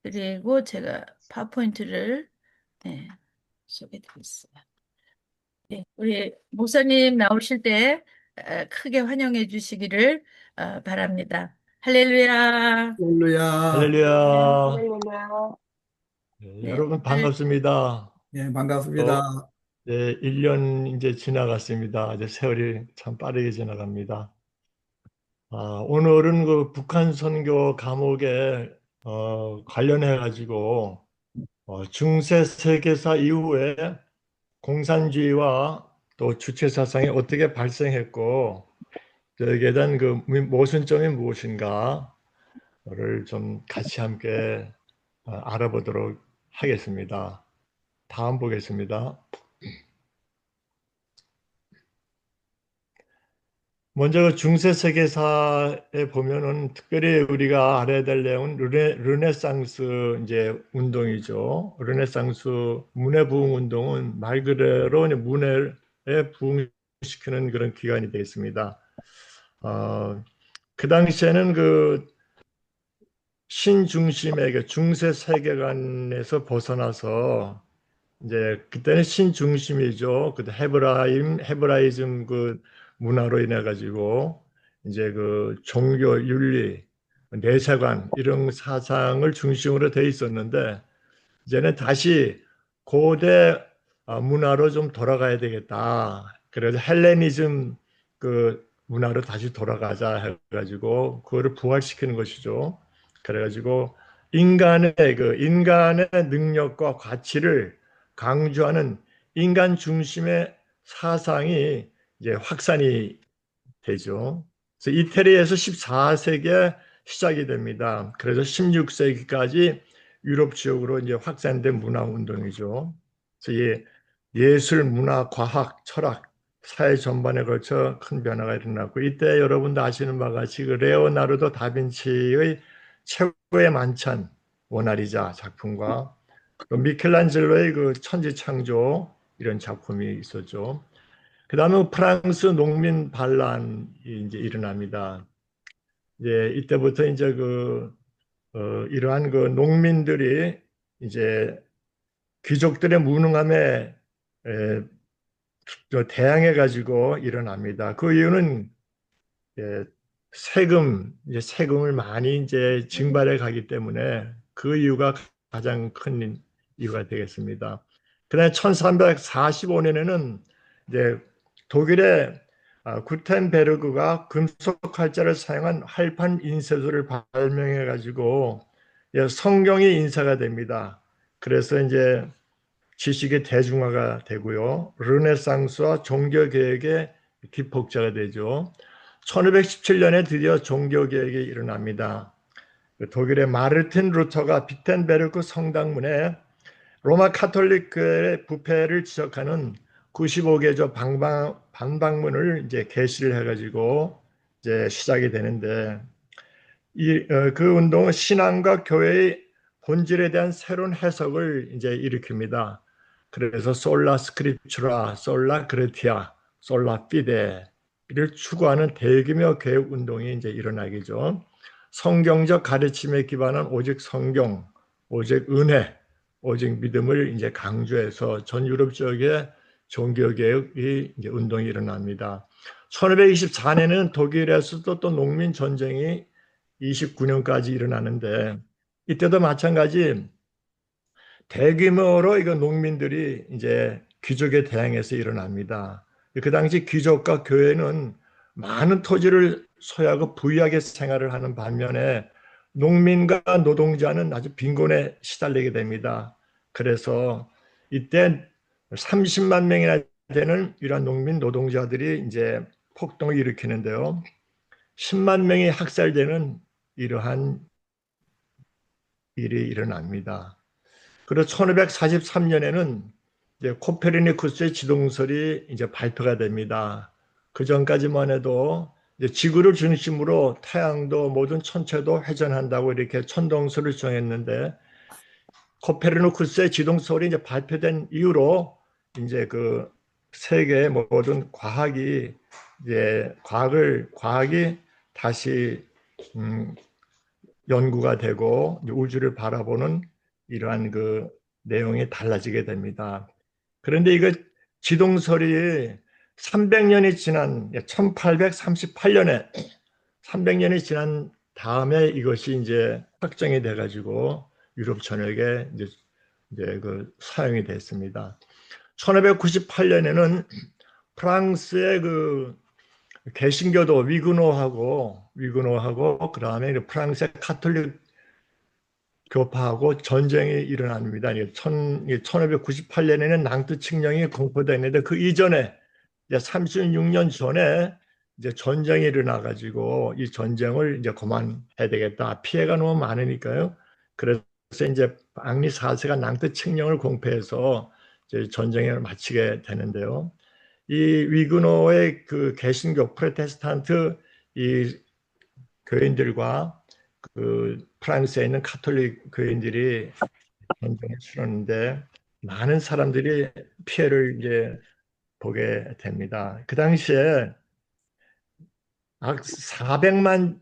그리고 제가 파워포인트를 네, 소개드리겠어요. 네, 우리 목사님 나오실 때 크게 환영해 주시기를 바랍니다. 할렐루야. 할렐루야. 네, 할렐루야. 할렐루야. 네, 네, 여러분 오늘 반갑습니다. 예, 반갑습니다. 어, 네, 1년 이제 지나갔습니다. 이제 세월이 참 빠르게 지나갑니다. 오늘은 그 북한 선교 감옥에 관련해 가지고 중세 세계사 이후에 공산주의와 또 주체 사상이 어떻게 발생했고 여기에 대한 그 모순점이 무엇인가를 좀 같이 함께 알아보도록 하겠습니다. 다음 보겠습니다. 먼저 그 중세 세계사에 보면은 특별히 우리가 알아야 될 내용은 르네상스 이제 운동이죠. 르네상스 문해 부흥 운동은 말 그대로 이제 문해에 부흥시키는 그런 기간이 되겠습니다. 그 당시에는 그 신중심의 그 중세 세계관에서 벗어나서 이제 그때는 신중심이죠. 그 헤브라이즘 그 문화로 인해 가지고 이제 그 종교 윤리 내세관 이런 사상을 중심으로 돼 있었는데 이제는 다시 고대 문화로 좀 돌아가야 되겠다. 그래서 헬레니즘 그 문화로 다시 돌아가자 해가지고 그거를 부활시키는 것이죠. 그래가지고 인간의 능력과 가치를 강조하는 인간 중심의 사상이 이제 확산이 되죠. 그래서 이태리에서 14세기에 시작이 됩니다. 그래서 16세기까지 유럽 지역으로 이제 확산된 문화 운동이죠. 그래서 예술, 문화, 과학, 철학, 사회 전반에 걸쳐 큰 변화가 일어났고 이때 여러분도 아시는 바와 같이 그 레오나르도 다빈치의 최고의 만찬 모나리자 작품과 또 미켈란젤로의 그 천지창조 이런 작품이 있었죠. 그 다음에 프랑스 농민 반란이 이제 일어납니다. 이제 이때부터 이제 이러한 그 농민들이 이제 귀족들의 무능함에 에, 대항해 가지고 일어납니다. 그 이유는 예, 이제 세금을 많이 이제 징발해 가기 때문에 그 이유가 가장 큰 이유가 되겠습니다. 그다음에 1345년에는 이제 독일의 구텐베르그가 금속 활자를 사용한 활판 인쇄소를 발명해 가지고 성경이 인쇄가 됩니다. 그래서 이제 지식의 대중화가 되고요. 르네상스와 종교 개혁의 기폭제가 되죠. 1517년에 드디어 종교 개혁이 일어납니다. 독일의 마르틴 루터가 비텐베르크 성당문에 로마 카톨릭의 부패를 지적하는 95개조 반박문을 이제 게시를 해가지고 이제 시작이 되는데 그 운동은 신앙과 교회의 본질에 대한 새로운 해석을 이제 일으킵니다. 그래서 솔라 스크립추라, 솔라 그레티아, 솔라 피데를 추구하는 대규모 개혁 운동이 이제 일어나기죠. 성경적 가르침에 기반한 오직 성경, 오직 은혜, 오직 믿음을 이제 강조해서 전 유럽 지역에 종교 개혁이 이제 운동이 일어납니다. 1524년에는 독일에서도 또 농민 전쟁이 29년까지 일어나는데 이때도 마찬가지 대규모로 이거 농민들이 이제 귀족에 대항해서 일어납니다. 그 당시 귀족과 교회는 많은 토지를 소유하고 부유하게 생활을 하는 반면에 농민과 노동자는 아주 빈곤에 시달리게 됩니다. 그래서 이때 30만 명이나 되는 이러한 농민 노동자들이 이제 폭동을 일으키는데요. 10만 명이 학살되는 이러한 일이 일어납니다. 그리고 1543년에는 이제 코페르니쿠스의 지동설이 이제 발표가 됩니다. 그 전까지만 해도 이제 지구를 중심으로 태양도 모든 천체도 회전한다고 이렇게 천동설을 정했는데 코페르니쿠스의 지동설이 이제 발표된 이후로 이제 그 세계의 모든 과학이 다시 음, 연구가 되고 우주를 바라보는 이러한 그 내용이 달라지게 됩니다. 그런데 이거 지동설이 300년이 지난 1838년에 300년이 지난 다음에 이것이 이제 확정이 돼 가지고 유럽 전역에 이제 그 사용이 됐습니다. 1598년에는 프랑스의 그 개신교도 위그노하고 그다음에 프랑스의 카톨릭 교파하고 전쟁이 일어납니다. 1598년에는 낭트 칙령이 공포됐는데 그 이전에 이제 36년 전에 이제 전쟁이 일어나 가지고 이 전쟁을 이제 그만해야 되겠다. 피해가 너무 많으니까요. 그래서 이제 앙리 4세가 낭트 칙령을 공포해서 이제 전쟁을 마치게 되는데요. 이 위그노의 그 개신교 프로테스탄트 이 교인들과 그 프랑스에 있는 카톨릭 교인들이 전쟁에 치렀는데 많은 사람들이 피해를 이제 보게 됩니다. 그 당시에 약 400만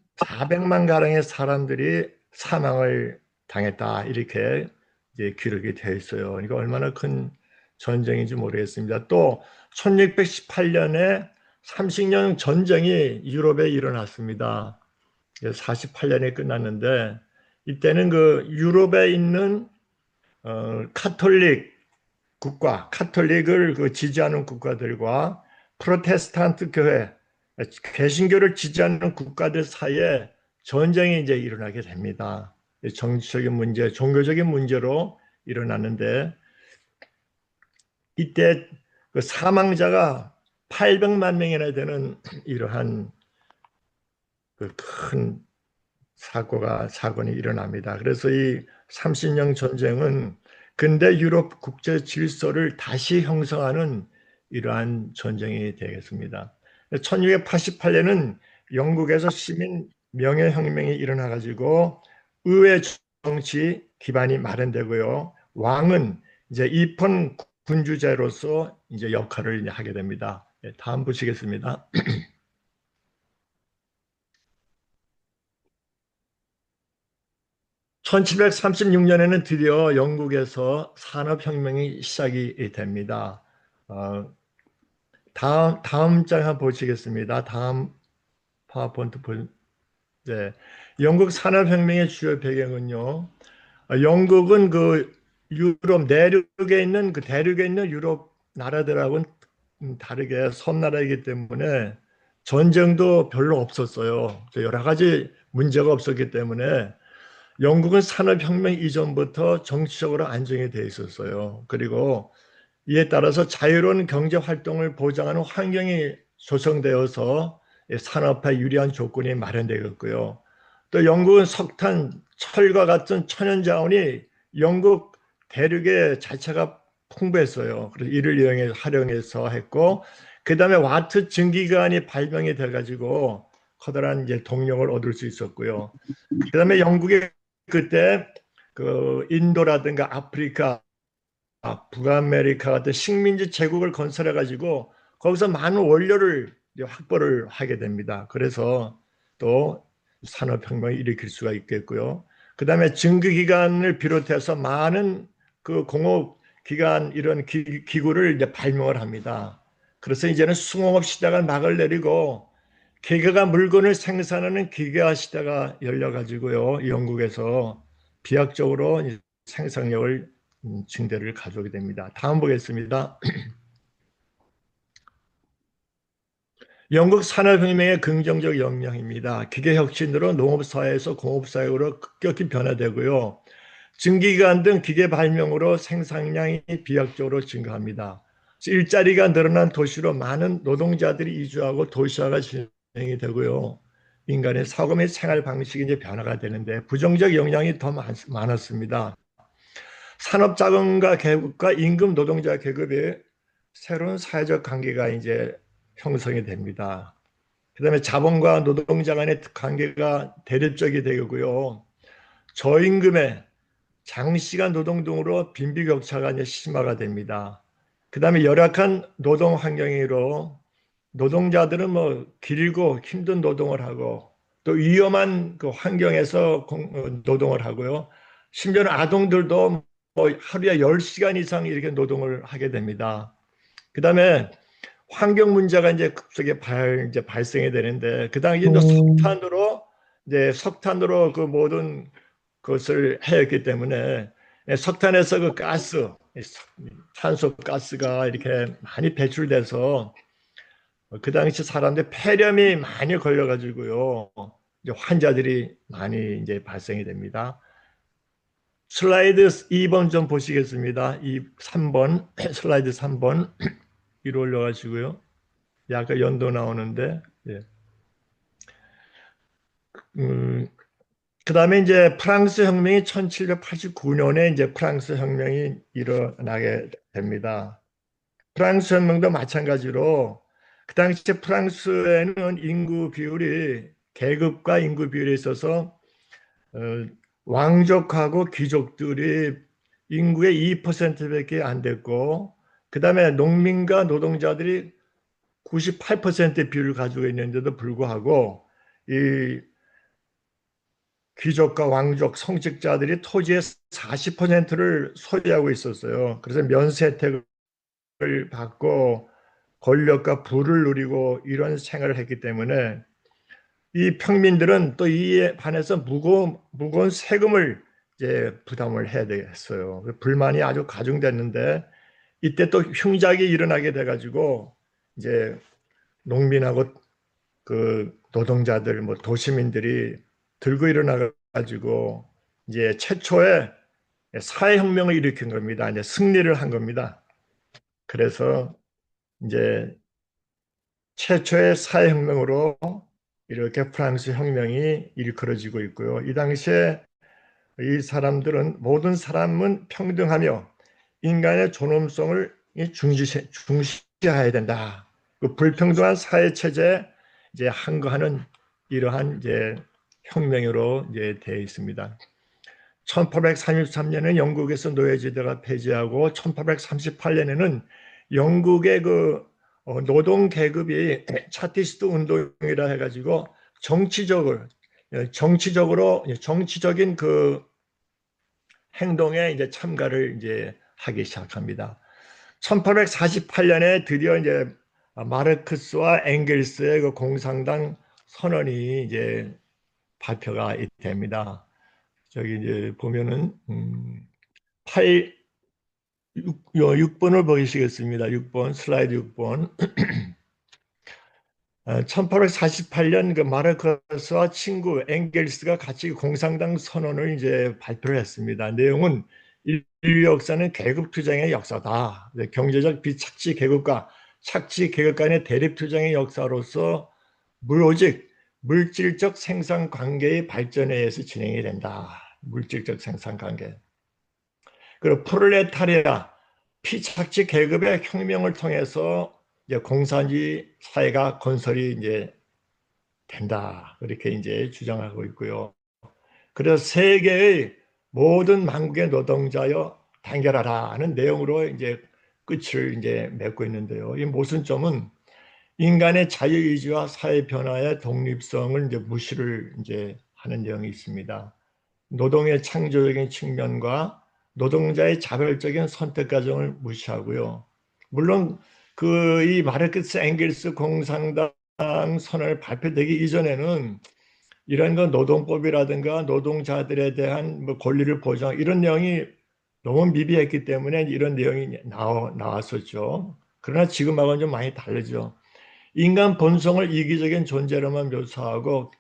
가량의 사람들이 사망을 당했다 이렇게 이제 기록이 되어 있어요. 이거 얼마나 큰 전쟁인지 모르겠습니다. 또 1618년에 30년 전쟁이 유럽에 일어났습니다. 48년에 끝났는데 이때는 그 유럽에 있는 카톨릭을 그 지지하는 국가들과 프로테스탄트 교회, 개신교를 지지하는 국가들 사이에 전쟁이 이제 일어나게 됩니다. 정치적인 문제, 종교적인 문제로 일어났는데 이때 그 사망자가 800만 명이나 되는 이러한 그큰 사건이 일어납니다. 그래서 이 30년 전쟁은 근대 유럽 국제 질서를 다시 형성하는 이러한 전쟁이 되겠습니다. 1688년은 영국에서 시민 명예혁명이 일어나 가지고 의회 정치 기반이 마련되고요. 왕은 이제 입헌 군주제로서 이제 역할을 이제 하게 됩니다. 다음 보시겠습니다. 1736년에는 드디어 영국에서 산업혁명이 시작이 됩니다. 다음 장 한번 보시겠습니다. 다음 파워포인트 네. 영국 산업혁명의 주요 배경은요. 영국은 그 유럽 내륙에 있는 그 대륙에 있는 유럽 나라들하고는 다르게 섬나라이기 때문에 전쟁도 별로 없었어요. 여러 가지 문제가 없었기 때문에 영국은 산업혁명 이전부터 정치적으로 안정이 돼 있었어요. 그리고 이에 따라서 자유로운 경제 활동을 보장하는 환경이 조성되어서 산업화에 유리한 조건이 마련되었고요. 또 영국은 석탄, 철과 같은 천연자원이 영국 대륙의 자체가 풍부했어요. 그래서 이를 활용해서 했고, 그 다음에 와트 증기관이 발명이 돼가지고 커다란 이제 동력을 얻을 수 있었고요. 그 다음에 영국의 그때 그 인도라든가 아프리카, 북아메리카 같은 식민지 제국을 건설해 가지고 거기서 많은 원료를 확보를 하게 됩니다. 그래서 또 산업혁명을 일으킬 수가 있겠고요. 그 다음에 증기기관을 비롯해서 많은 그 공업기관 이런 기구를 이제 발명을 합니다. 그래서 이제는 수공업 시대가 막을 내리고 기계가 물건을 생산하는 기계화 시대가 열려가지고요. 영국에서 비약적으로 생산력을 증대를 가져오게 됩니다. 다음 보겠습니다. 영국 산업혁명의 긍정적 영향입니다. 기계혁신으로 농업사회에서 공업사회로 급격히 변화되고요. 증기기관 등 기계 발명으로 생산량이 비약적으로 증가합니다. 일자리가 늘어난 도시로 많은 노동자들이 이주하고 도시화가 진행이 되고요. 인간의 사고 및 생활 방식이 이제 변화가 되는데 부정적 영향이 더 많았습니다. 산업자금가 계급과 임금 노동자 계급의 새로운 사회적 관계가 이제 형성이 됩니다. 그다음에 자본과 노동자 간의 관계가 대립적이 되고요. 저임금의 장시간 노동 등으로 빈부격차가 이제 심화가 됩니다. 그다음에 열악한 노동 환경으로 노동자들은 뭐 길고 힘든 노동을 하고 또 위험한 그 환경에서 노동을 하고요. 심지어는 아동들도 뭐 하루에 10시간 이상 이렇게 노동을 하게 됩니다. 그다음에 환경 문제가 이제 급속히 이제 발생이 되는데 그 당시 또 석탄으로 그 모든 것을 해왔기 때문에 석탄에서 그 가스, 탄소 가스가 이렇게 많이 배출돼서 그 당시 사람들 폐렴이 많이 걸려가지고요. 이제 환자들이 많이 이제 발생이 됩니다. 슬라이드 2번 좀 보시겠습니다. 3번, 슬라이드 3번 위로 올려가지고요. 약간 연도 나오는데, 예. 음, 그 다음에 이제 프랑스 혁명이 1789년에 이제 프랑스 혁명이 일어나게 됩니다. 프랑스 혁명도 마찬가지로 그 당시에 프랑스에는 인구 비율이 계급과 인구 비율에 있어서 어, 왕족하고 귀족들이 인구의 2%밖에 안 됐고 그 다음에 농민과 노동자들이 98% 비율을 가지고 있는데도 불구하고 이 귀족과 왕족 성직자들이 토지의 40%를 소유하고 있었어요. 그래서 면세 혜택을 받고 권력과 부를 누리고 이런 생활을 했기 때문에 이 평민들은 또 이에 반해서 무거운 세금을 이제 부담을 해야 됐어요. 불만이 아주 가중됐는데 이때 또 흉작이 일어나게 돼가지고 이제 농민하고 그 노동자들 뭐 도시민들이 들고 일어나 가지고 이제 최초의 사회혁명을 일으킨 겁니다. 이제 승리를 한 겁니다. 그래서 이제 최초의 사회혁명으로 이렇게 프랑스 혁명이 일컬어지고 있고요. 이 당시에 이 사람들은 모든 사람은 평등하며 인간의 존엄성을 중시해야 된다. 그 불평등한 사회 체제에 이제 항거하는 이러한 이제 혁명으로 이제 되어 있습니다. 1833년에 영국에서 노예제도가 폐지하고 1838년에는 영국의 그 노동 계급이 차티스트 운동이라 해가지고 정치적인 그 행동에 이제 참가를 이제 하기 시작합니다. 1848년에 드디어 이제 마르크스와 엥겔스의 그 공산당 선언이 이제 발표가 됩니다. 저기 이제 보면은 8 6번을 보시겠습니다. 6번 슬라이드 6번. 1848년 그 마르크스와 친구 엥겔스가 같이 공산당 선언을 이제 발표를 했습니다. 내용은 인류 역사는 계급 투쟁의 역사다. 경제적 비착취 계급과 착취 계급 간의 대립 투쟁의 역사로서 오직 물질적 생산 관계의 발전에 의해서 진행이 된다. 물질적 생산 관계. 그리고 프롤레타리아 피착취 계급의 혁명을 통해서 이제 공산주의 사회가 건설이 이제 된다. 그렇게 이제 주장하고 있고요. 그래서 세계의 모든 만국의 노동자여 단결하라 하는 내용으로 이제 끝을 이제 맺고 있는데요. 이 모순점은 인간의 자유의지와 사회 변화의 독립성을 이제 무시를 이제 하는 내용이 있습니다. 노동의 창조적인 측면과 노동자의 자발적인 선택 과정을 무시하고요. 물론 그 이 마르크스 엥겔스 공산당 선언을 발표되기 이전에는 이런 건 노동법이라든가 노동자들에 대한 뭐 권리를 보장 이런 내용이 너무 미비했기 때문에 이런 내용이 나왔었죠. 그러나 지금하고는 좀 많이 다르죠. 인간 본성을 이기적인 존재로만 묘사하고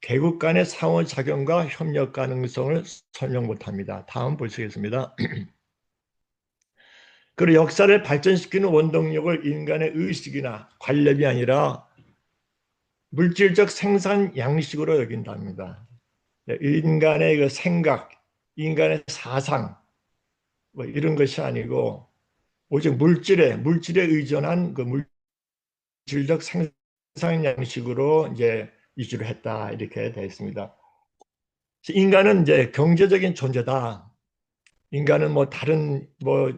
개국 간의 상호작용과 협력 가능성을 설명 못합니다. 다음 보시겠습니다. 그리고 역사를 발전시키는 원동력을 인간의 의식이나 관념이 아니라 물질적 생산 양식으로 여긴답니다. 인간의 그 생각, 인간의 사상 뭐 이런 것이 아니고 오직 물질에 의존한 그 물질적 생산 양식으로 이제 이주를 했다 이렇게 되어 있습니다. 인간은 이제 경제적인 존재다. 인간은 뭐 다른 뭐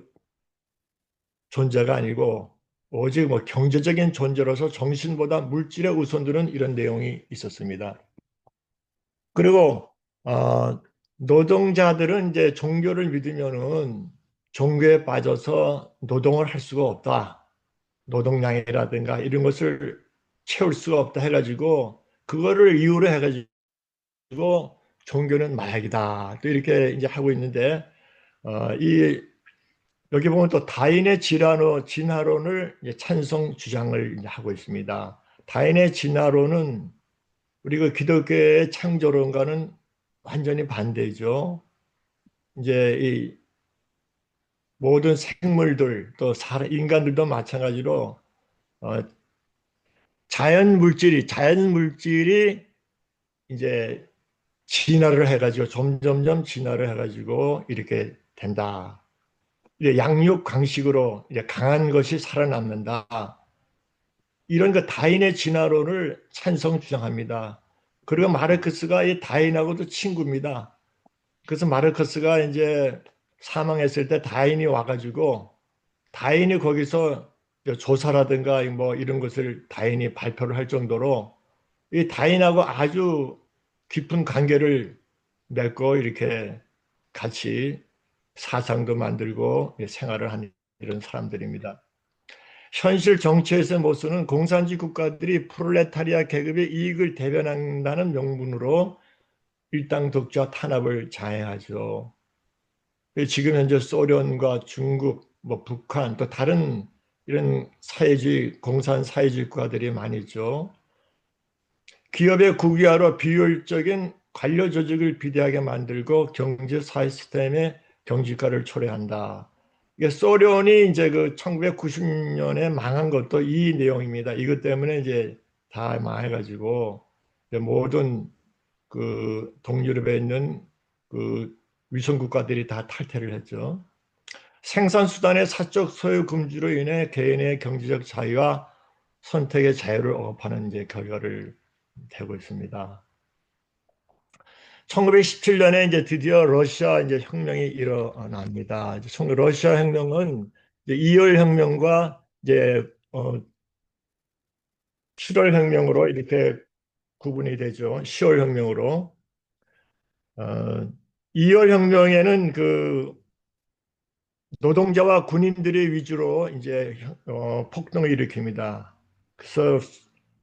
존재가 아니고 오직 뭐 경제적인 존재로서 정신보다 물질에 우선두는 이런 내용이 있었습니다. 그리고 노동자들은 이제 종교를 믿으면은 종교에 빠져서 노동을 할 수가 없다. 노동량이라든가 이런 것을 채울 수가 없다 해가지고 그거를 이유로 해가지고 종교는 마약이다. 또 이렇게 이제 하고 있는데 이 여기 보면 또 다인의 진화론을 이제 찬성 주장을 이제 하고 있습니다. 다인의 진화론은 우리 그 기독교의 창조론과는 완전히 반대죠. 이제 이 모든 생물들 또 인간들도 마찬가지로 어, 자연 물질이 이제 진화를 해가지고 점점점 진화를 해가지고 이렇게 된다. 이제 양육 강식으로 이제 강한 것이 살아남는다. 이런 그 다인의 진화론을 찬성 주장합니다. 그리고 마르크스가 이 다인하고도 친구입니다. 그래서 마르크스가 이제 사망했을 때 다인이 와가지고 다인이 거기서 조사라든가 뭐 이런 것을 다인이 발표를 할 정도로 이 다인하고 아주 깊은 관계를 맺고 이렇게 같이 사상도 만들고 생활을 하는 이런 사람들입니다. 현실 정치에서 모습은 공산주의 국가들이 프롤레타리아 계급의 이익을 대변한다는 명분으로 일당 독자 탄압을 자행하죠. 지금 현재 소련과 중국, 뭐 북한 또 다른 이런 사회주의 공산 사회주의 국가들이 많이 있죠. 기업의 국유화로 비효율적인 관료 조직을 비대하게 만들고 경제 사회 시스템의 경직화를 초래한다. 이게 소련이 이제 그 1990년에 망한 것도 이 내용입니다. 이것 때문에 이제 다 망해가지고 모든 그 동유럽에 있는 그 위성 국가들이 다 탈퇴를 했죠. 생산 수단의 사적 소유 금지로 인해 개인의 경제적 자유와 선택의 자유를 억압하는 이제 결과를 되고 있습니다. 1917년에 이제 드디어 러시아 이제 혁명이 일어납니다. 러시아 혁명은 이제 2월 혁명과 이제 7월 혁명으로 이렇게 구분이 되죠. 10월 혁명으로. 어, 2월 혁명에는 그 노동자와 군인들이 위주로 이제 폭동을 일으킵니다. 그래서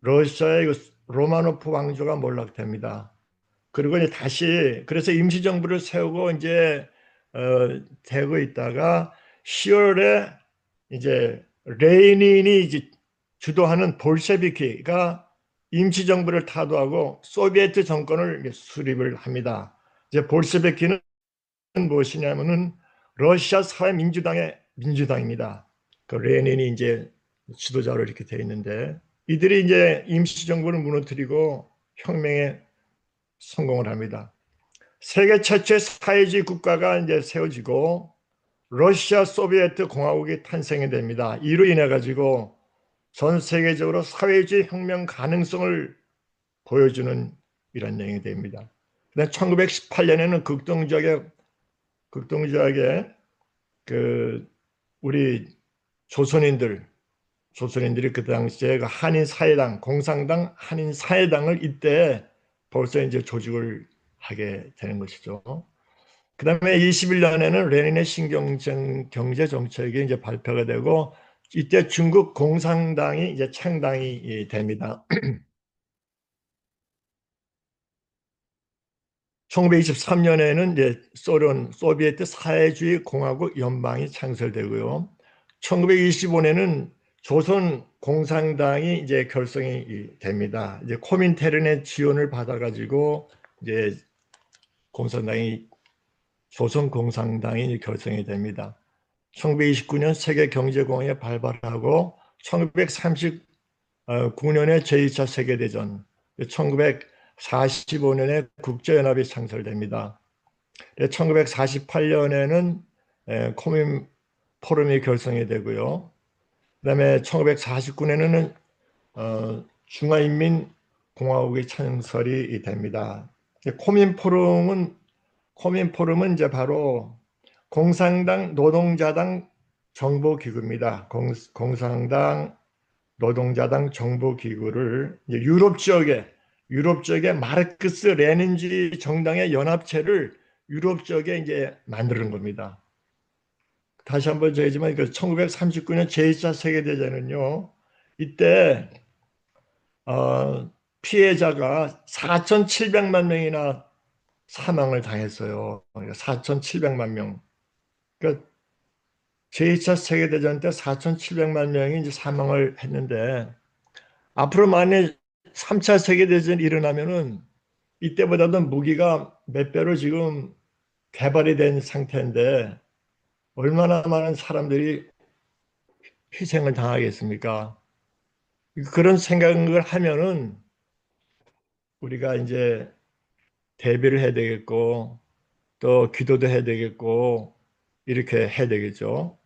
러시아의 그 로마노프 왕조가 몰락됩니다. 그리고 이제 다시 그래서 임시정부를 세우고 이제 어, 되고 있다가 10월에 이제 레닌이 이제 주도하는 볼셰비키가 임시정부를 타도하고 소비에트 정권을 수립을 합니다. 이제 볼셰비키는 무엇이냐면은 러시아 사회민주당의 민주당입니다. 그 레닌이 이제 지도자로 이렇게 되어 있는데 이들이 이제 임시정부를 무너뜨리고 혁명에 성공을 합니다. 세계 최초의 사회주의 국가가 이제 세워지고 러시아 소비에트 공화국이 탄생이 됩니다. 이로 인해 가지고 전 세계적으로 사회주의 혁명 가능성을 보여주는 이런 내용이 됩니다. 1918년에는 극동적하게 그 우리 조선인들이 그 당시에 그 한인사회당, 공산당, 한인사회당을 이때 벌써 이제 조직을 하게 되는 것이죠. 그 다음에 21년에는 레닌의 신경제 정책이 이제 발표가 되고 이때 중국 공산당이 이제 창당이 됩니다. 1923년에는 이제 소비에트 사회주의 공화국 연방이 창설되고요. 1925년에는 조선 공산당이 이제 결성이 됩니다. 이제 코민테른의 지원을 받아가지고 이제 공산당이 조선 공산당이 결성이 됩니다. 1929년 세계경제공회에 발발하고 1939년에 제2차 세계대전, 1945년에 국제연합이 창설됩니다. 1948년에는 코민 포럼이 결성이 되고요. 그다음에 1949년에는 중화인민공화국이 창설이 됩니다. 코민 포럼은 이제 바로 공산당, 노동자당 정보기구입니다. 공산당, 노동자당 정보기구를 유럽 유럽 쪽에 마르크스 레닌주의 정당의 연합체를 유럽 쪽에 이제 만드는 겁니다. 다시 한번 저희지만 그 1939년 제2차 세계대전은요. 이때 피해자가 4,700만 명이나 사망을 당했어요. 4,700만 명. 그러니까 제2차 세계대전 때 4,700만 명이 이제 사망을 했는데 앞으로 만약 3차 세계대전이 일어나면은 이때보다도 무기가 몇 배로 지금 개발이 된 상태인데 얼마나 많은 사람들이 희생을 당하겠습니까? 그런 생각을 하면은 우리가 이제 대비를 해야 되겠고 또 기도도 해야 되겠고 이렇게 해야 되겠죠.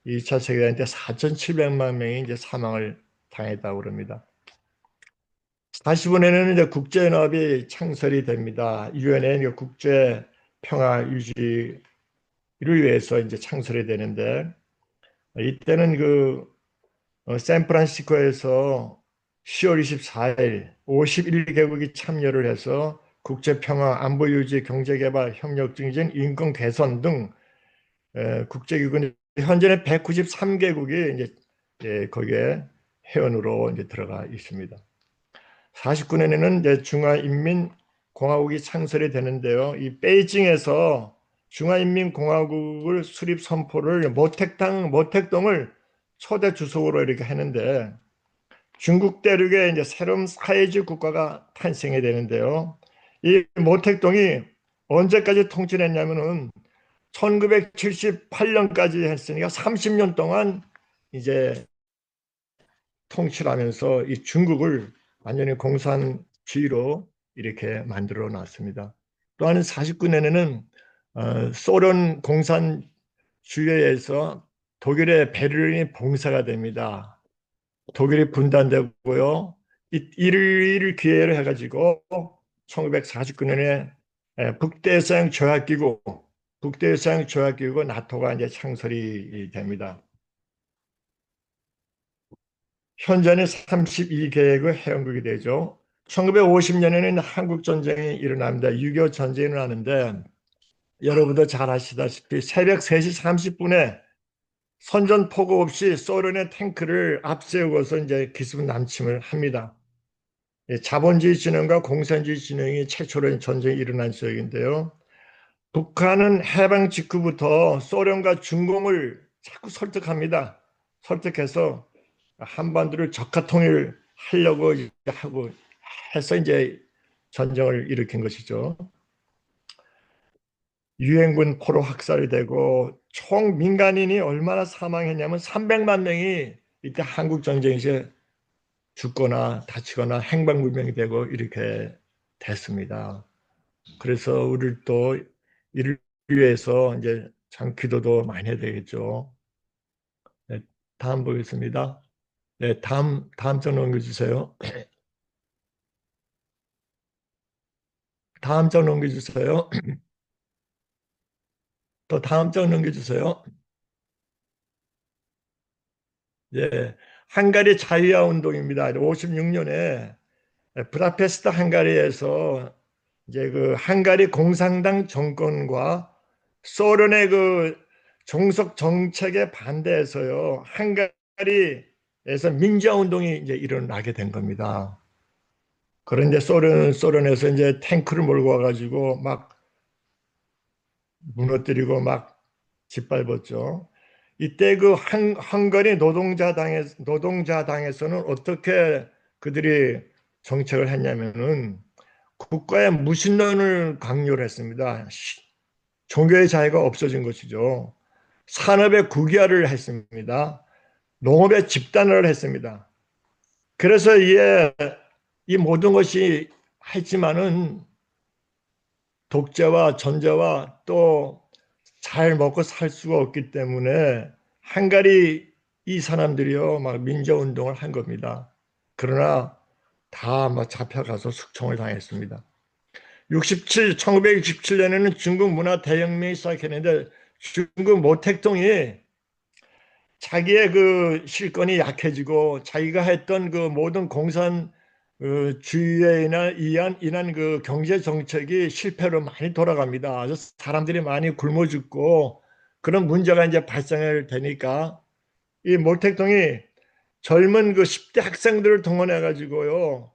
2차 세계대전 때 4,700만 명이 이제 사망을 당했다고 그럽니다. 45년에는 이제 국제연합이 창설이 됩니다. 유엔의 국제 평화 유지를 위해서 이제 창설이 되는데 이때는 샌프란시스코에서 10월 24일 51개국이 참여를 해서 국제 평화 안보 유지 경제 개발 협력 증진 인권 개선 등 국제기구 현재는 193개국이 이제 거기에 회원으로 이제 들어가 있습니다. 49년에는 이제 중화인민공화국이 창설이 되는데요. 이 베이징에서 중화인민공화국을 수립 선포를 모택동을 초대 주석으로 이렇게 했는데 중국 대륙에 이제 새로운 사회주의 국가가 탄생이 되는데요. 이 모택동이 언제까지 통치를 했냐면은 1978년까지 했으니까 30년 동안 이제 통치를 하면서 이 중국을 완전히 공산주의로 이렇게 만들어 놨습니다. 또한 49년에는 소련 공산주의에서 독일의 베를린이 봉사가 됩니다. 독일이 분단되고요. 이를 기회로 해가지고 1949년에 북대서양 조약기구 나토가 이제 창설이 됩니다. 현재는 32개국의 회원국이 되죠. 1950년에는 한국 전쟁이 일어납니다. 6.25 전쟁이 일어나는데 여러분도 잘 아시다시피 새벽 3시 30분에 선전포고 없이 소련의 탱크를 앞세우고서 이제 기습 남침을 합니다. 자본주의 진영과 공산주의 진영이 최초로 전쟁이 일어난 지역인데요. 북한은 해방 직후부터 소련과 중공을 자꾸 설득합니다. 설득해서 한반도를 적화 통일하려고 하고 해서 이제 전쟁을 일으킨 것이죠. 유엔군 포로 학살이 되고 총 민간인이 얼마나 사망했냐면 300만 명이 이때 한국 전쟁에서 죽거나 다치거나 행방불명이 되고 이렇게 됐습니다. 그래서 우리를 또 이를 위해서 이제 참 기도도 많이 해야 되겠죠. 네, 다음 보겠습니다. 네, 다음 장 넘겨주세요. 다음 장 넘겨주세요. 또 다음 장 넘겨주세요. 예, 헝가리 자유화 운동입니다. 56년에 부다페스트 헝가리에서 이제 그 헝가리 공산당 정권과 소련의 그 종속 정책에 반대해서요. 헝가리에서 민주화 운동이 이제 일어나게 된 겁니다. 그런데 소련에서 이제 탱크를 몰고 와가지고 막 무너뜨리고 막 짓밟았죠. 이때 그 헝가리 노동자당에서는 어떻게 그들이 정책을 했냐면은 국가의 무신론을 강요를 했습니다. 종교의 자유가 없어진 것이죠. 산업의 국유화를 했습니다. 농업의 집단화를 했습니다. 그래서 이 모든 것이 했지만은 독재와 전제와 또 잘 먹고 살 수가 없기 때문에 헝가리 이 사람들이요 막 민주운동을 한 겁니다. 그러나 다 막 잡혀가서 숙청을 당했습니다. 1967년에는 중국 문화 대혁명이 시작했는데 중국 모택동이 자기의 그 실권이 약해지고 자기가 했던 그 모든 주위에 인한 그 경제 정책이 실패로 많이 돌아갑니다. 그래서 사람들이 많이 굶어 죽고 그런 문제가 이제 발생을 되니까 이 몰택동이 젊은 그 10대 학생들을 동원해 가지고요.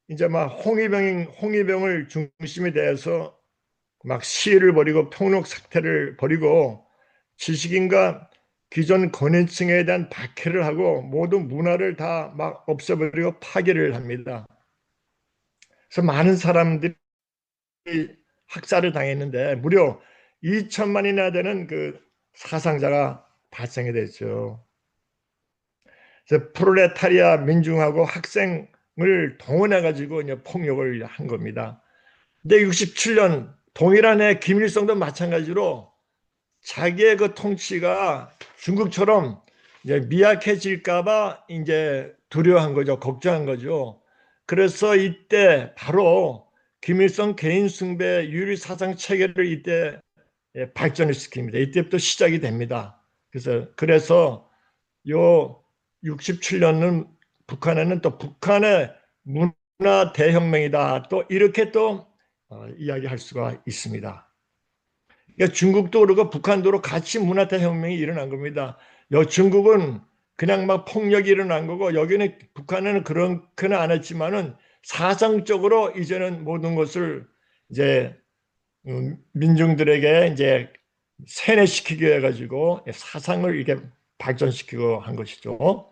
이제 막 홍위병을 중심에 대해서 막 시위를 벌이고 폭력 사태를 벌이고 지식인과 기존 권위층에 대한 박해를 하고 모든 문화를 다 막 없애버리고 파괴를 합니다. 그래서 많은 사람들이 학살을 당했는데 무려 2천만이나 되는 그 사상자가 발생이 됐죠. 그래서 프롤레타리아 민중하고 학생을 동원해 가지고 이제 폭력을 한 겁니다. 근데 67년 동일한 해 김일성도 마찬가지로 자기의 그 통치가 중국처럼 이제 미약해질까봐 이제 두려워한 거죠. 걱정한 거죠. 그래서 이때 바로 김일성 개인 숭배 유리 사상 체계를 이때 발전을 시킵니다. 이때부터 시작이 됩니다. 그래서 요 67년은 북한에는 또 북한의 문화 대혁명이다. 또 이렇게 또 이야기할 수가 있습니다. 그러니까 중국도 그렇고 북한도 그렇고 같이 문화 대혁명이 일어난 겁니다. 중국은 그냥 막 폭력이 일어난 거고 여기는 북한은 그렇게는 안 했지만은 사상적으로 이제는 모든 것을 이제 민중들에게 이제 세뇌시키게 해가지고 사상을 이게 발전시키고 한 것이죠.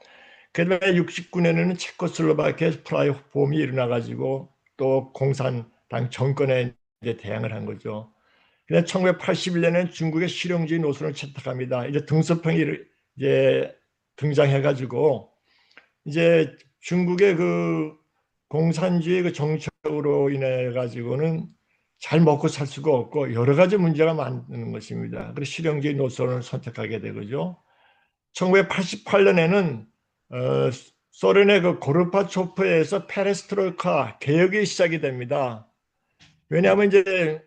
그다음에 69년에는 체코슬로바키아 프라하 봄이 일어나가지고 또 공산당 정권에 이제 대항을 한 거죠. 그다음 1981년에는 중국의 실용주의 노선을 채택합니다. 이제 등소평이 이제 등장해가지고 이제 중국의 그 공산주의 그 정책으로 인해 가지고는 잘 먹고 살 수가 없고 여러 가지 문제가 많은 것입니다. 그래서 실용주의 노선을 선택하게 되고죠. 1988년에는 소련의 그 고르바초프에 의해서 페레스트로이카 개혁이 시작이 됩니다. 왜냐하면 이제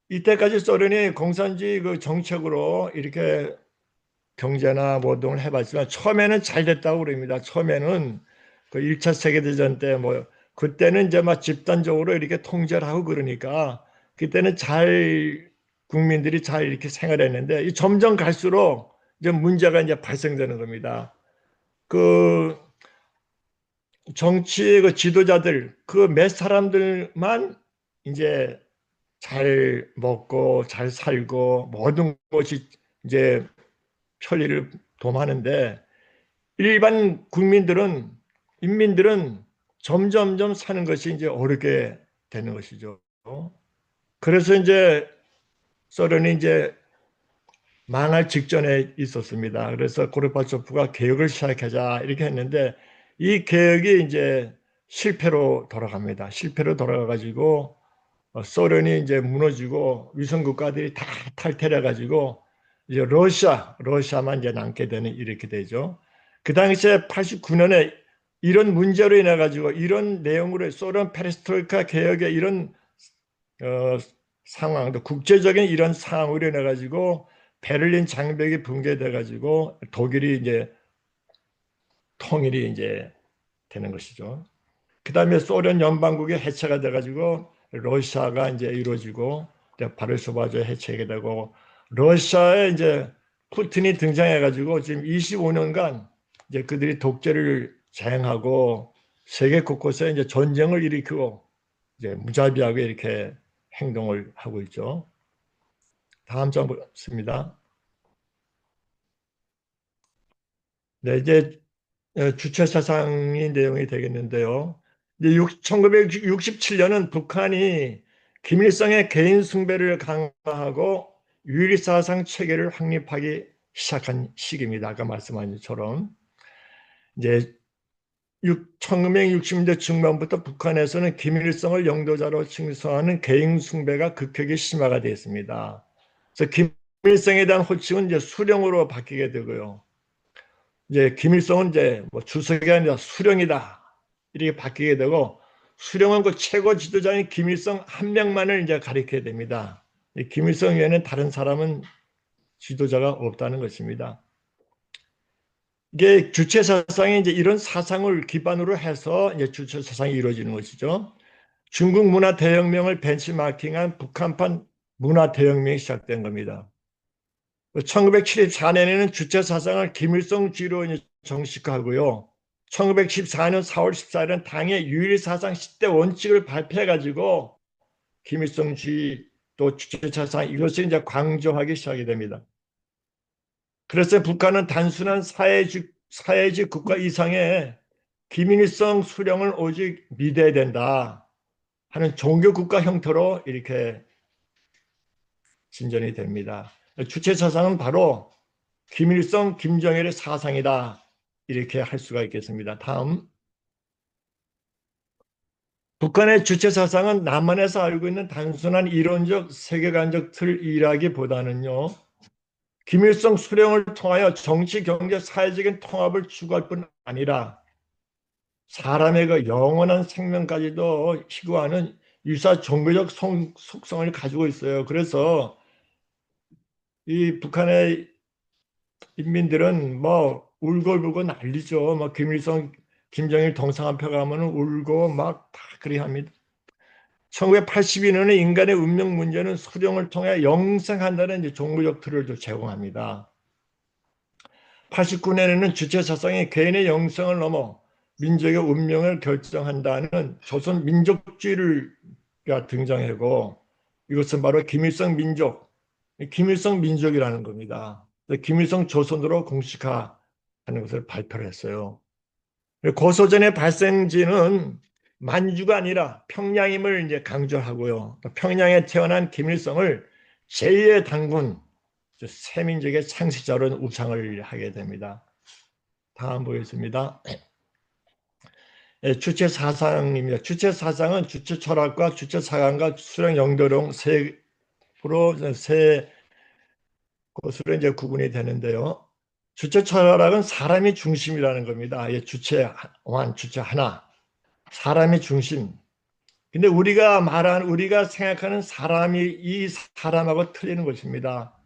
이때까지 소련이 공산주의 그 정책으로 이렇게 경제나 모든 해봤지만 처음에는 잘 됐다고 그럽니다. 처음에는 그 1차 세계대전 때 뭐 그때는 이제 막 집단적으로 이렇게 통제를 하고 그러니까 그때는 잘 국민들이 잘 이렇게 생활했는데 이 점점 갈수록 이제 문제가 이제 발생되는 겁니다. 그 정치의 그 지도자들 그 몇 사람들만 이제 잘 먹고 잘 살고 모든 것이 이제 편리를 도모하는데 일반 국민들은 인민들은 점점점 사는 것이 이제 어렵게 되는 것이죠. 그래서 이제 소련이 이제 망할 직전에 있었습니다. 그래서 고르바초프가 개혁을 시작하자 이렇게 했는데 이 개혁이 이제 실패로 돌아갑니다. 실패로 돌아가 가지고 소련이 이제 무너지고 위성 국가들이 다 탈퇴해 가지고 이제 러시아만 이제 남게 되는 이렇게 되죠. 그 당시에 89년에 이런 문제로 인해 가지고 이런 내용으로 소련 페레스트로이카 개혁의 이런 어, 상황, 또 국제적인 이런 상황으로 인해 가지고 베를린 장벽이 붕괴돼 가지고 독일이 이제 통일이 이제 되는 것이죠. 그다음에 소련 연방국이 해체가 돼 가지고 러시아가 이제 이루어지고 바르소바조 해체가 되고 러시아에 이제 푸틴이 등장해 가지고 지금 25년간 이제 그들이 독재를 자행하고 세계 곳곳에 이제 전쟁을 일으키고 이제 무자비하게 이렇게 행동을 하고 있죠. 다음 장 보겠습니다. 네, 이제 주체 사상의 내용이 되겠는데요. 이제 1967년은 북한이 김일성의 개인 숭배를 강화하고 유리 사상 체계를 확립하기 시작한 시기입니다. 아까 말씀한 것처럼 이제 1960년대 중반부터 북한에서는 김일성을 영도자로 칭송하는 개인 숭배가 극하게 심화가 되었습니다. 그래서 김일성에 대한 호칭은 이제 수령으로 바뀌게 되고요. 이제 김일성은 이제 뭐 주석이 아니라 수령이다 이렇게 바뀌게 되고 수령은 그 최고 지도자인 김일성 한 명만을 이제 가리켜야 됩니다. 김일성 외에는 다른 사람은 지도자가 없다는 것입니다. 이게 주체 사상이 이제 이런 사상을 기반으로 해서 이제 주체 사상이 이루어지는 것이죠. 중국 문화 대혁명을 벤치마킹한 북한판 문화 대혁명이 시작된 겁니다. 1974년에는 주체 사상을 김일성주의로 정식화하고요. 1914년 4월 14일은 당의 유일 사상 10대 원칙을 발표해가지고 김일성주의 또 주체 사상 이것을 이제 강조하기 시작이 됩니다. 그래서 북한은 단순한 사회주의 국가 이상의 김일성 수령을 오직 믿어야 된다 하는 종교 국가 형태로 이렇게 진전이 됩니다. 주체 사상은 바로 김일성, 김정일의 사상이다 이렇게 할 수가 있겠습니다. 다음, 북한의 주체 사상은 남한에서 알고 있는 단순한 이론적 세계관적 틀이라기보다는요. 김일성 수령을 통하여 정치, 경제, 사회적인 통합을 추구할 뿐 아니라 사람의 그 영원한 생명까지도 희구하는 유사 종교적 속성을 가지고 있어요. 그래서 이 북한의 인민들은 뭐 울고불고 난리죠. 뭐 김일성, 김정일 동상앞에 가면 울고 막 다 그리 합니다. 1982년에 인간의 운명 문제는 수령을 통해 영생한다는 이제 종교적 틀을 제공합니다. 89년에는 주체 사상이 개인의 영성을 넘어 민족의 운명을 결정한다는 조선 민족주의가 등장하고 이것은 바로 김일성 민족, 김일성 민족이라는 겁니다. 김일성 조선으로 공식화하는 것을 발표를 했어요. 고소전의 발생지는 만주가 아니라 평양임을 이제 강조하고요. 평양에 태어난 김일성을 제2의 단군, 세민족의 창시자로 우상을 하게 됩니다. 다음 보겠습니다. 주체 사상입니다. 주체 사상은 주체 철학과 주체 사관과 수령 영도령 세 곳으로 이제 구분이 되는데요. 주체 철학은 사람이 중심이라는 겁니다. 주체 완, 주체 하나, 사람이 중심. 근데 우리가 생각하는 사람이 이 사람하고 틀리는 것입니다.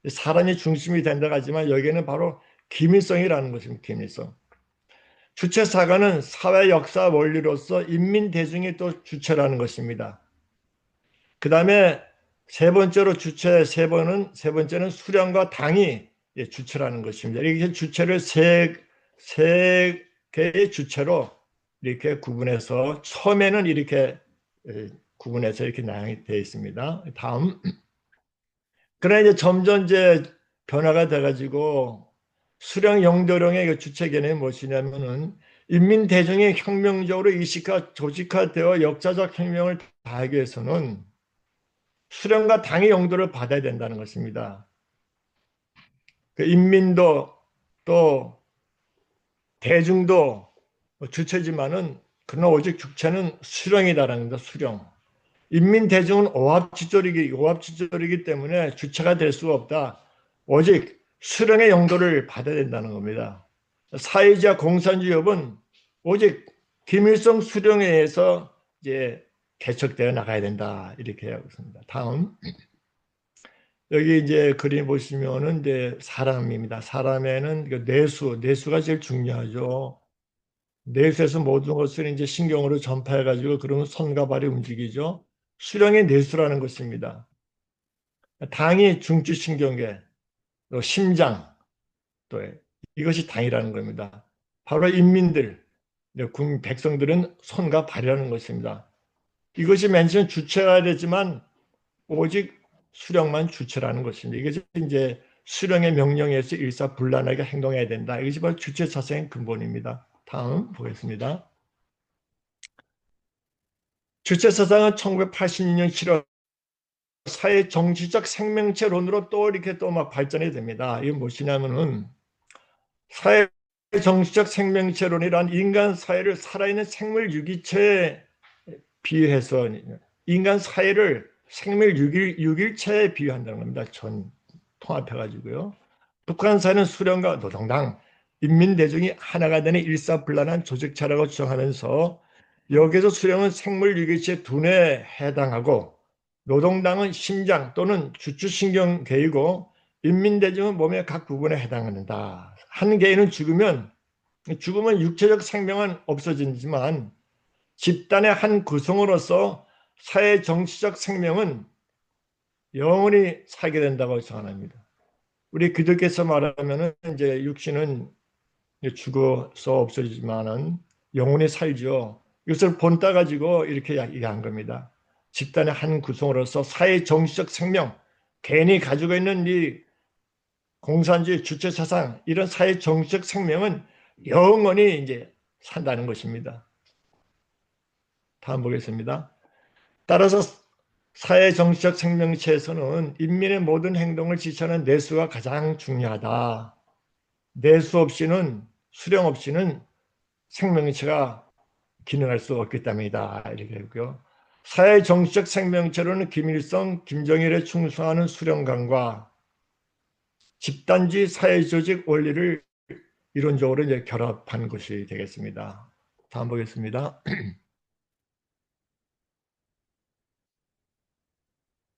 사람이 중심이 된다고 하지만 여기에는 바로 김일성이라는 것입니다. 김일성. 주체 사관은 사회 역사 원리로서 인민 대중이 또 주체라는 것입니다. 그 다음에 세 번째로 세 번째는 수령과 당이 주체라는 것입니다. 이렇게 주체를 세 개의 주체로 이렇게 구분해서 처음에는 이렇게 구분해서 이렇게 나열이 되어 있습니다. 다음. 그러나 이제 점점 이제 변화가 돼가지고 수령 영도령의 그 주체 개념이 무엇이냐면은 인민 대중이 혁명적으로 조직화되어 역사적 혁명을 다하기 위해서는 수령과 당의 영도를 받아야 된다는 것입니다. 그 인민도 또 대중도 주체지만은 그러나 오직 주체는 수령이다라는 겁니다. 수령. 인민 대중은 오합지졸이기 때문에 주체가 될 수가 없다. 오직 수령의 영도를 받아야 된다는 겁니다. 사회주의와 공산주의업은 오직 김일성 수령에 의해서 이제 개척되어 나가야 된다. 이렇게 하고 있습니다. 다음. 여기 이제 그림 보시면은 이제 사람입니다. 사람에는 내수가 제일 중요하죠. 내수에서 모든 것을 이제 신경으로 전파해가지고 그러면 손과 발이 움직이죠. 수령의 내수라는 것입니다. 당이 중추신경계, 또 심장, 또 이것이 당이라는 겁니다. 바로 인민들, 국민 백성들은 손과 발이라는 것입니다. 이것이 맨 처음 주체가 되지만 오직 수령만 주체라는 것입니다. 이것이 이제 수령의 명령에 의해서 일사불란하게 행동해야 된다. 이것이 바로 주체 사상의 근본입니다. 다음 보겠습니다. 주체 사상은 1982년 7월 사회 정치적 생명체론으로 또 이렇게 또 막 발전이 됩니다. 이게 무엇이냐면은 사회 정치적 생명체론이란 인간 사회를 살아있는 생물 유기체에 비유해서 인간 사회를 생물 유기체에 비유한다는 겁니다. 전 통합해가지고요. 북한 사회는 수령과 노동당, 인민대중이 하나가 되는 일사불란한 조직체라고 주장하면서 여기서 수령은 생물 유기체 두뇌에 해당하고 노동당은 심장 또는 주추신경계이고 인민대중은 몸의 각 부분에 해당한다. 한 개인은 죽으면 육체적 생명은 없어지지만 집단의 한 구성으로서 사회 정치적 생명은 영원히 살게 된다고 생각합니다. 우리 기독교에서 말하면은 이제 육신은 죽어서 없어지지만은 영혼이 살죠. 이것을 본따 가지고 이렇게 이야기한 겁니다. 집단의 한 구성으로서 사회 정치적 생명, 개인이 가지고 있는 이 공산주의 주체 사상, 이런 사회 정치적 생명은 영원히 이제 산다는 것입니다. 다음 보겠습니다. 따라서 사회 정치적 생명체에서는 인민의 모든 행동을 지시하는 내수가 가장 중요하다. 내수 없이는, 수령 없이는 생명체가 기능할 수 없기 때문이다. 이렇게 했고요. 사회 정치적 생명체로는 김일성, 김정일에 충성하는 수령관과 집단주의 사회 조직 원리를 이론적으로 이제 결합한 것이 되겠습니다. 다음 보겠습니다.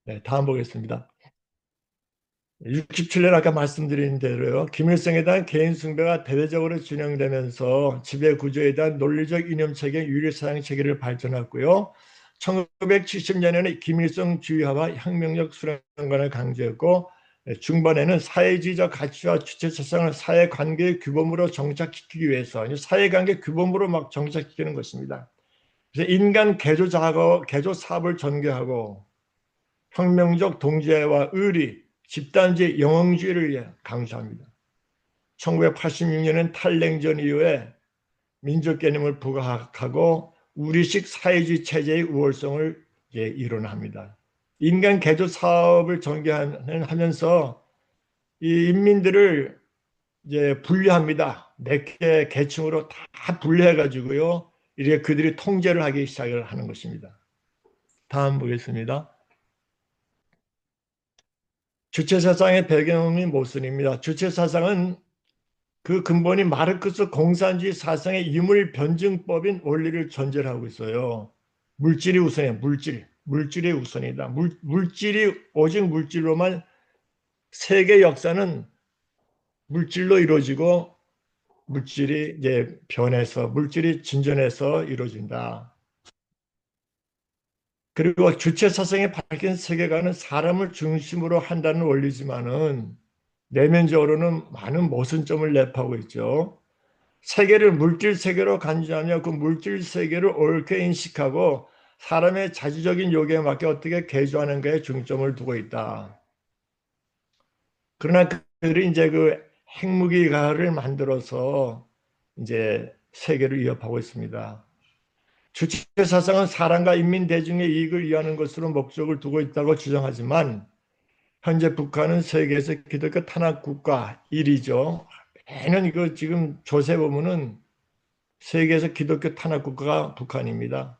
네, 다음 보겠습니다. 67년 아까 말씀드린 대로요. 김일성에 대한 개인 숭배가 대대적으로 진행되면서 지배 구조에 대한 논리적 이념체계, 유리사상 체계를 발전했고요. 1970년에는 김일성 주의화와 혁명적 수령관을 강조했고 중반에는 사회주의적 가치와 주체 사상을 사회관계의 규범으로 정착시키기 위해서 사회관계 규범으로 막 정착시키는 것입니다. 그래서 인간 개조 사업을 전개하고 혁명적 동지애와 의리, 집단주의, 영웅주의를 강조합니다. 1986년엔 탈냉전 이후에 민족 개념을 부각하고 우리식 사회주의 체제의 우월성을 이론합니다. 인간 개조 사업을 전개하면서 이 인민들을 이제 분류합니다. 몇 개 계층으로 다 분류해 가지고요. 이렇게 그들이 통제를 하기 시작을 하는 것입니다. 다음 보겠습니다. 주체사상의 배경이 모순입니다. 주체사상은 그 근본이 마르크스 공산주의 사상의 유물변증법인 원리를 전제하고 있어요. 물질이 우선이에요. 물질이 우선이다. 물질이 오직 물질로만 세계 역사는 물질로 이루어지고 물질이 이제 변해서 물질이 진전해서 이루어진다. 그리고 주체사상에 밝힌 세계관은 사람을 중심으로 한다는 원리지만은 내면적으로는 많은 모순점을 내포하고 있죠. 세계를 물질 세계로 간주하며 그 물질 세계를 옳게 인식하고 사람의 자주적인 요구에 맞게 어떻게 개조하는가에 중점을 두고 있다. 그러나 그들이 이제 그 핵무기가를 만들어서 이제 세계를 위협하고 있습니다. 주체 사상은 사람과 인민 대중의 이익을 위하는 것으로 목적을 두고 있다고 주장하지만 현재 북한은 세계에서 기독교 탄압 국가 1위죠. 매년 이거 지금 조세 보면은 세계에서 기독교 탄압 국가가 북한입니다.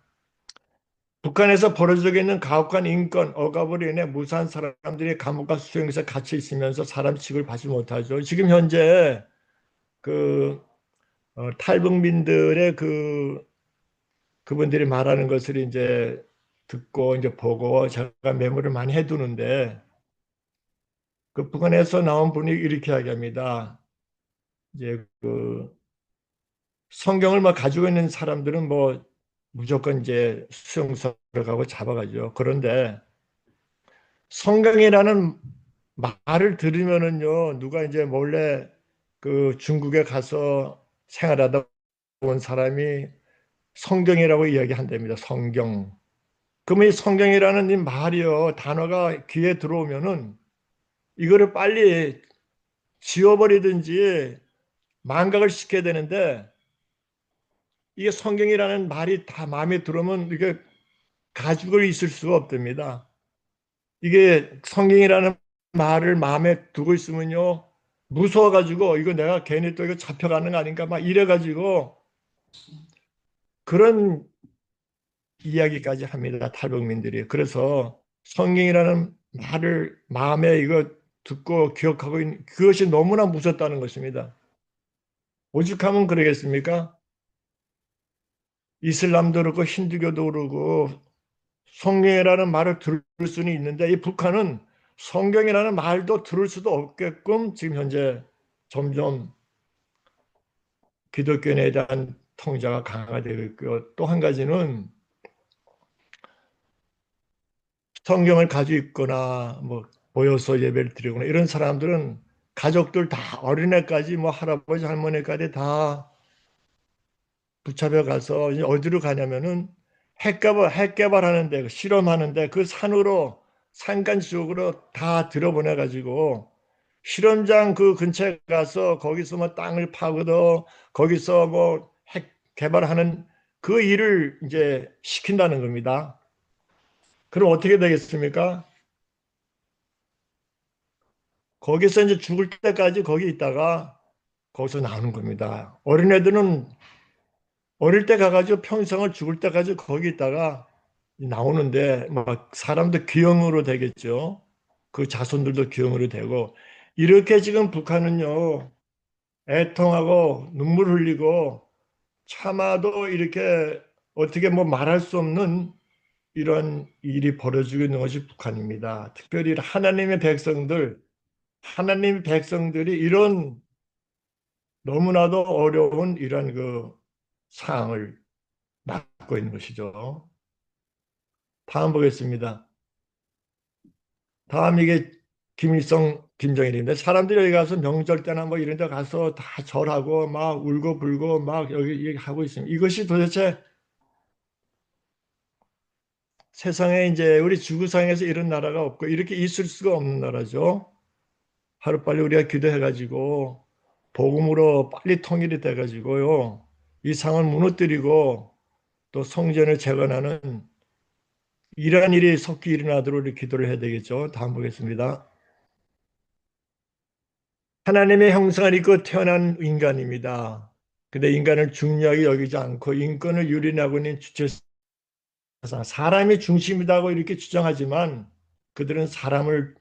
북한에서 벌어지고 있는 가혹한 인권 억압으로 인해 무수한 사람들이 감옥과 수용소에 갇혀 있으면서 사람 취급을 받지 못하죠. 지금 현재 그 탈북민들의 그분들이 말하는 것을 이제 듣고 이제 보고 제가 메모를 많이 해두는데 그 북한에서 나온 분이 이렇게 이야기합니다. 이제 그 성경을 막 가지고 있는 사람들은 뭐 무조건 이제 수용소로 가고 잡아가죠. 그런데 성경이라는 말을 들으면은요, 누가 이제 몰래 그 중국에 가서 생활하다 온 사람이 성경이라고 이야기한답니다. 성경. 그러면 이 성경이라는 이 말이요, 단어가 귀에 들어오면은 이거를 빨리 지워버리든지 망각을 시켜야 되는데 이게 성경이라는 말이 다 마음에 들어오면 이게 가지고 있을 수가 없답니다. 이게 성경이라는 말을 마음에 두고 있으면요. 무서워가지고 이거 내가 괜히 또 이거 잡혀가는 거 아닌가 막 이래가지고 그런 이야기까지 합니다. 탈북민들이. 그래서 성경이라는 말을 마음에 이거 듣고 기억하고 있는 그것이 너무나 무섭다는 것입니다. 오죽하면 그러겠습니까? 이슬람도 그렇고 힌두교도 그렇고 성경이라는 말을 들을 수는 있는데 이 북한은 성경이라는 말도 들을 수도 없게끔 지금 현재 점점 기독교인에 대한 통제가 강화되고 있고요. 또 한 가지는 성경을 가지고 있거나 뭐 모여서 예배를 드리거나 이런 사람들은 가족들 다 어린애까지 뭐 할아버지 할머니까지 다 붙잡혀 가서 이제 어디로 가냐면은 핵개발하는데 실험하는데 그 산으로 산간 지역으로 다 들어보내 가지고 실험장 그 근처에 가서 거기서 뭐 땅을 파고도 거기서 뭐 핵 개발하는 그 일을 이제 시킨다는 겁니다. 그럼 어떻게 되겠습니까? 거기서 이제 죽을 때까지 거기 있다가 거기서 나오는 겁니다. 어린애들은 어릴 때 가가지고 평생을 죽을 때까지 거기 있다가 나오는데 막 사람도 귀형으로 되겠죠. 그 자손들도 귀형으로 되고 이렇게 지금 북한은요 애통하고 눈물 흘리고 참아도 이렇게 어떻게 뭐 말할 수 없는 이런 일이 벌어지고 있는 것이 북한입니다. 특별히 하나님의 백성들이 이런 너무나도 어려운 이런 그 상황을 맡고 있는 것이죠. 다음 보겠습니다. 다음 이게 김일성, 김정일인데 사람들이 여기 가서 명절 때나 뭐 이런 데 가서 다 절하고 막 울고 불고 막 여기 하고 있습니다. 이것이 도대체 세상에 이제 우리 지구상에서 이런 나라가 없고 이렇게 있을 수가 없는 나라죠. 하루빨리 우리가 기도해가지고 복음으로 빨리 통일이 돼가지고요. 이 상을 무너뜨리고 또 성전을 재건하는 이러한 일이 속히 일어나도록 이렇게 기도를 해야 되겠죠. 다음 보겠습니다. 하나님의 형상을 입고 태어난 인간입니다. 근데 인간을 중요하게 여기지 않고 인권을 유린하고 있는 주체사상, 사람이 중심이라고 이렇게 주장하지만 그들은 사람을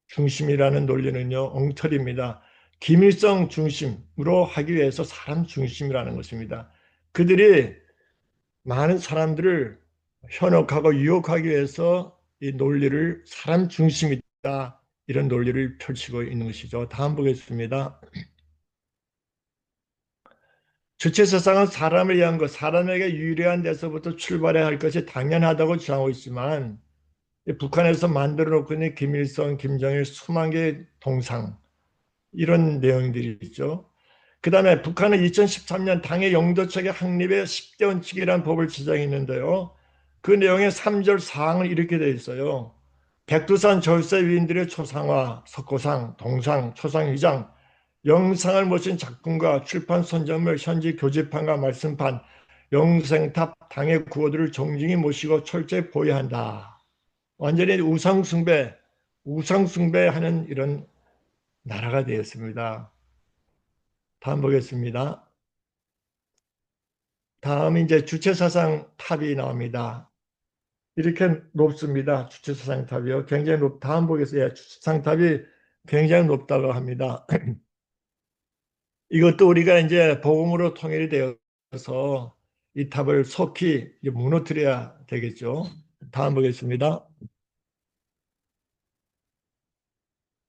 중심이라는 논리는요, 엉터리입니다. 김일성 중심으로 하기 위해서 사람 중심이라는 것입니다. 그들이 많은 사람들을 현혹하고 유혹하기 위해서 이 논리를 사람 중심이다. 이런 논리를 펼치고 있는 것이죠. 다음 보겠습니다. 주체사상은 사람을 위한 것, 사람에게 유리한 데서부터 출발해야 할 것이 당연하다고 주장하고 있지만 북한에서 만들어 놓고 있는 김일성, 김정일 수만 개의 동상 이런 내용들이 있죠. 그 다음에 북한은 2013년 당의 영도체계 확립의 10대 원칙이라는 법을 제정했는데요. 그 내용의 3절 사항은 이렇게 되어 있어요. 백두산 절세 위인들의 초상화, 석고상, 동상, 초상휘장, 영상을 모신 작품과 출판 선정물, 현지 교집판과 말씀판, 영생탑, 당의 구호들을 정중히 모시고 철저히 보유한다. 완전히 우상숭배하는 이런 나라가 되었습니다. 다음 보겠습니다. 다음 이제 주체사상 탑이 나옵니다. 이렇게 높습니다. 주체사상 탑이요. 굉장히 다음 보겠습니다. 주체사상 탑이 굉장히 높다고 합니다. 이것도 우리가 이제 복음으로 통일이 되어서 이 탑을 속히 무너뜨려야 되겠죠. 다음 보겠습니다.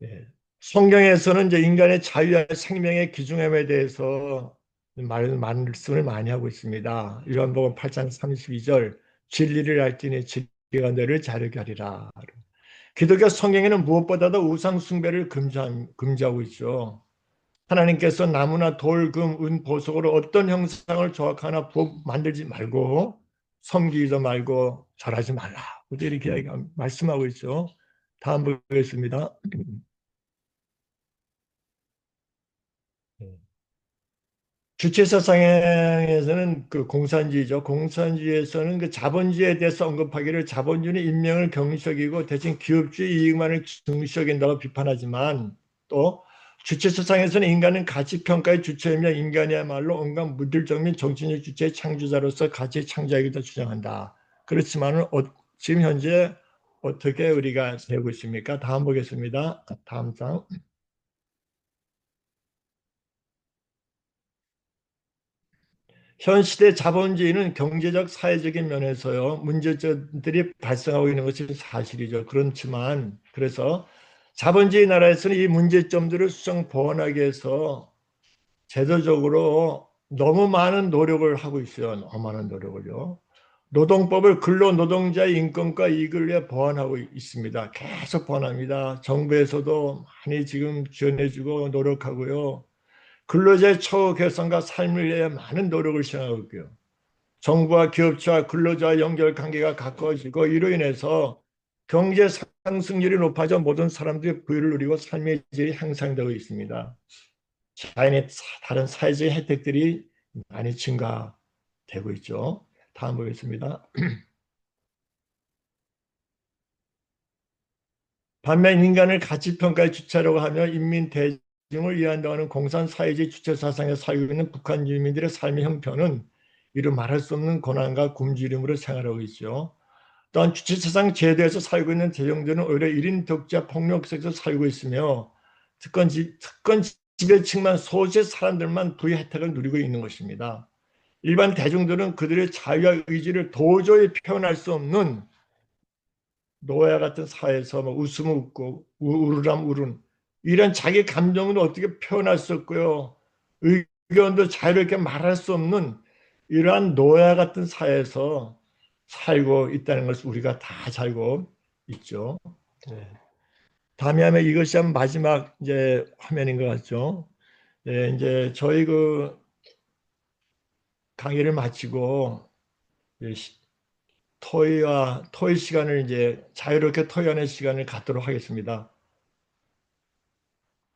예. 성경에서는 이제 인간의 자유와 생명의 귀중함에 대해서 말씀을 많이 하고 있습니다. 요한복음 8장 32절 진리를 알지니 진리가 너를 자유케 하리라. 기독교 성경에는 무엇보다도 우상 숭배를 금지하고 있죠. 하나님께서 나무나 돌, 금, 은, 보석으로 어떤 형상을 조각하나 만들지 말고 섬기지도 말고 절하지 말라. 이렇게 말씀하고 있죠. 다음 보겠습니다. 주체사상에서는 그 공산주의죠. 공산주의에서는 그 자본주의에 대해서 언급하기를 자본주의는 인명을 경시여기고 대신 기업주의 이익만을 중시여긴다고 비판하지만 또 주체사상에서는 인간은 가치평가의 주체이며 인간이야말로 온갖 물질적 및 정신적 주체의 창조자로서 가치 창조하기도 주장한다. 그렇지만 지금 현재 어떻게 우리가 되고 있습니까? 다음 보겠습니다. 다음 장. 현 시대 자본주의는 경제적, 사회적인 면에서요, 문제점들이 발생하고 있는 것이 사실이죠. 그렇지만, 그래서 자본주의 나라에서는 이 문제점들을 수정 보완하기 위해서 제도적으로 너무 많은 노력을 하고 있어요. 너무 많은 노력을요. 노동법을 근로노동자의 인권과 이익을 위해 보완하고 있습니다. 계속 보완합니다. 정부에서도 많이 지금 지원해주고 노력하고요. 근로자의 처우 개선과 삶을 위해 많은 노력을 시행하고 있고요. 정부와 기업체와 근로자의 연결 관계가 가까워지고 이로 인해서 경제 상승률이 높아져 모든 사람들이 부유를 누리고 삶의 질이 향상되고 있습니다. 자연의 다른 사회적인 혜택들이 많이 증가되고 있죠. 다음 보겠습니다. 반면 인간을 가치평가의 주체라고 하며 인민 대중을 이해한다고 하는 공산사회주의 주체 사상에 살고 있는 북한 유민들의 삶의 형편은 이루 말할 수 없는 고난과 굶주림으로 생활하고 있죠. 또한 주체사상 제도에서 살고 있는 대중들은 오히려 1인 독자 폭력 속에서 살고 있으며 특권 지배층만 소수의 사람들만 부의 혜택을 누리고 있는 것입니다. 일반 대중들은 그들의 자유와 의지를 도저히 표현할 수 없는 노예 같은 사회에서 뭐 웃음 웃고 우르람 우른 이런 자기 감정도 어떻게 표현할 수 없고요. 의견도 자유롭게 말할 수 없는 이러한 노예 같은 사회에서 살고 있다는 것을 우리가 다 잘 알고 있죠. 네. 다음에 하면 이것이 한 마지막 이제 화면인 것 같죠. 네, 이제 저희 그 강의를 마치고 토의 시간을 이제 자유롭게 토의하는 시간을 갖도록 하겠습니다.